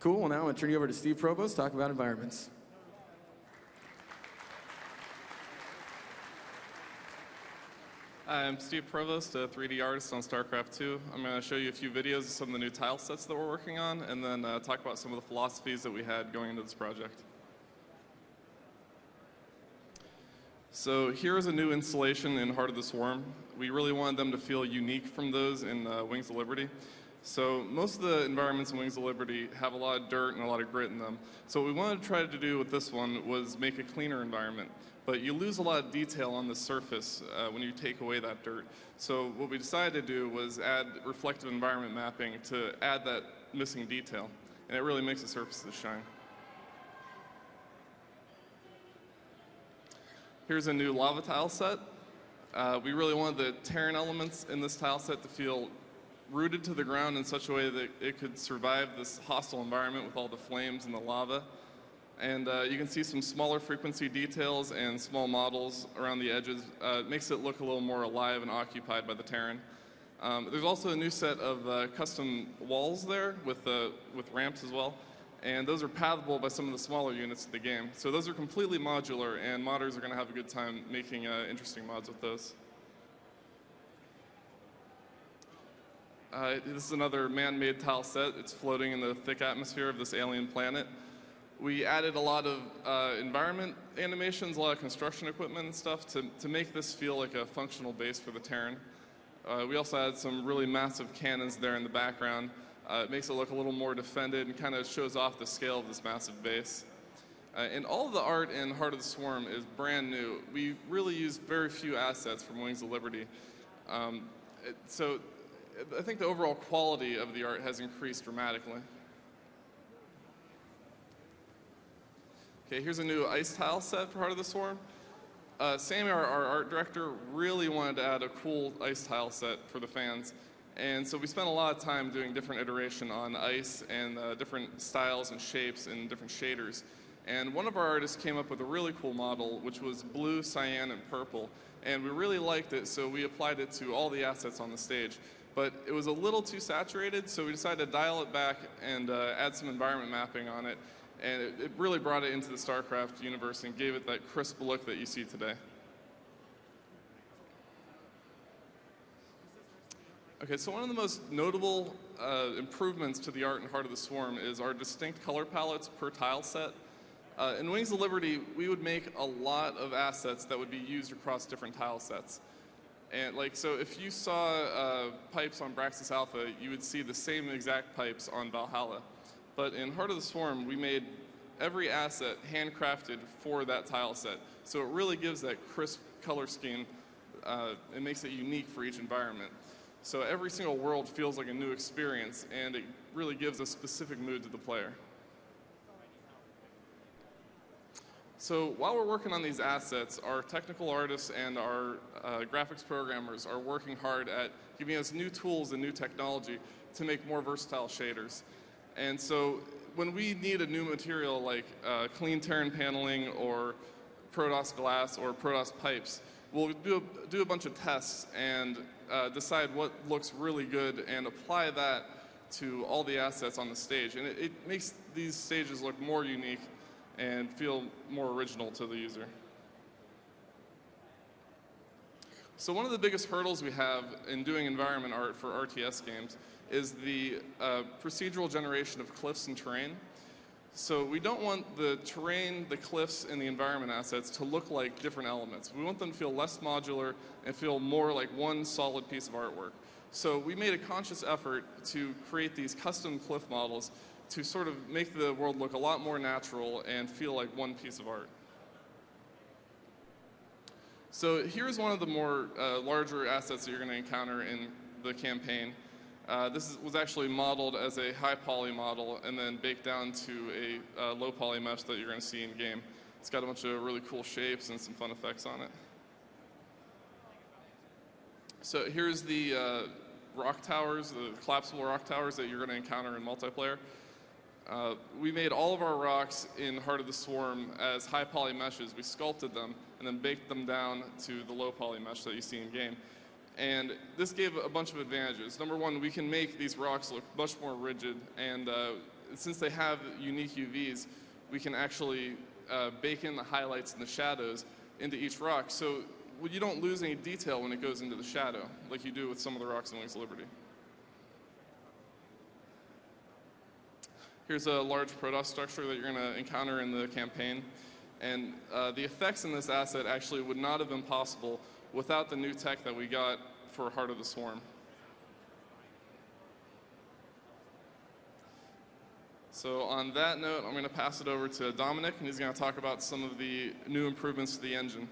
Cool. Well, now I'm going to turn you over to Steve Provost to talk about environments. Hi, I'm Steve Provost, a 3D artist on StarCraft 2. I'm going to show you a few videos of some of the new tile sets that we're working on, and then talk about some of the philosophies that we had going into this project. So here is a new installation in Heart of the Swarm. We really wanted them to feel unique from those in Wings of Liberty. So most of the environments in Wings of Liberty have a lot of dirt and a lot of grit in them. So what we wanted to try to do with this one was make a cleaner environment. But you lose a lot of detail on the surface when you take away that dirt. So what we decided to do was add reflective environment mapping to add that missing detail. And it really makes the surfaces shine. Here's a new lava tile set. We really wanted the Terran elements in this tile set to feel rooted to the ground in such a way that it could survive this hostile environment with all the flames and the lava. And you can see some smaller frequency details and small models around the edges. It makes it look a little more alive and occupied by the Terran. There's also a new set of custom walls there with ramps as well. And those are pathable by some of the smaller units of the game. So those are completely modular, and modders are going to have a good time making interesting mods with those. This is another man-made tile set. It's floating in the thick atmosphere of this alien planet. We added a lot of environment animations, a lot of construction equipment and stuff to make this feel like a functional base for the Terran. We also added some really massive cannons there in the background. It makes it look a little more defended and kind of shows off the scale of this massive base. And all of the art in Heart of the Swarm is brand new. We really use very few assets from Wings of Liberty. So I think the overall quality of the art has increased dramatically. Okay, here's a new ice tile set for Heart of the Swarm. Sammy, our art director, really wanted to add a cool ice tile set for the fans. And so we spent a lot of time doing different iteration on ice and different styles and shapes and different shaders. And one of our artists came up with a really cool model, which was blue, cyan, and purple. And we really liked it, so we applied it to all the assets on the stage. But it was a little too saturated, so we decided to dial it back and add some environment mapping on it. And it really brought it into the StarCraft universe and gave it that crisp look that you see today. Okay, so one of the most notable improvements to the art in Heart of the Swarm is our distinct color palettes per tile set. In Wings of Liberty, we would make a lot of assets that would be used across different tile sets. And so if you saw pipes on Braxis Alpha, you would see the same exact pipes on Valhalla. But in Heart of the Swarm, we made every asset handcrafted for that tile set. So it really gives that crisp color scheme. It makes it unique for each environment. So every single world feels like a new experience, and it really gives a specific mood to the player. So while we're working on these assets, our technical artists and our graphics programmers are working hard at giving us new tools and new technology to make more versatile shaders. And so when we need a new material like clean Terran paneling or Protoss glass or Protoss pipes, we'll do a bunch of tests and decide what looks really good and apply that to all the assets on the stage. And it makes these stages look more unique and feel more original to the user. So one of the biggest hurdles we have in doing environment art for RTS games is the procedural generation of cliffs and terrain. So we don't want the terrain, the cliffs, and the environment assets to look like different elements. We want them to feel less modular and feel more like one solid piece of artwork. So we made a conscious effort to create these custom cliff models to sort of make the world look a lot more natural and feel like one piece of art. So here's one of the more larger assets that you're going to encounter in the campaign. This was actually modeled as a high poly model and then baked down to a low poly mesh that you're going to see in game. It's got a bunch of really cool shapes and some fun effects on it. So here's the rock towers, the collapsible rock towers that you're going to encounter in multiplayer. We made all of our rocks in Heart of the Swarm as high poly meshes. We sculpted them and then baked them down to the low poly mesh that you see in game. And this gave a bunch of advantages. Number one, we can make these rocks look much more rigid, and since they have unique UVs, we can actually bake in the highlights and the shadows into each rock, so you don't lose any detail when it goes into the shadow, like you do with some of the rocks in Wings of Liberty. Here's a large Protoss structure that you're going to encounter in the campaign. And the effects in this asset actually would not have been possible without the new tech that we got for Heart of the Swarm. So on that note, I'm going to pass it over to Dominic, and he's going to talk about some of the new improvements to the engine.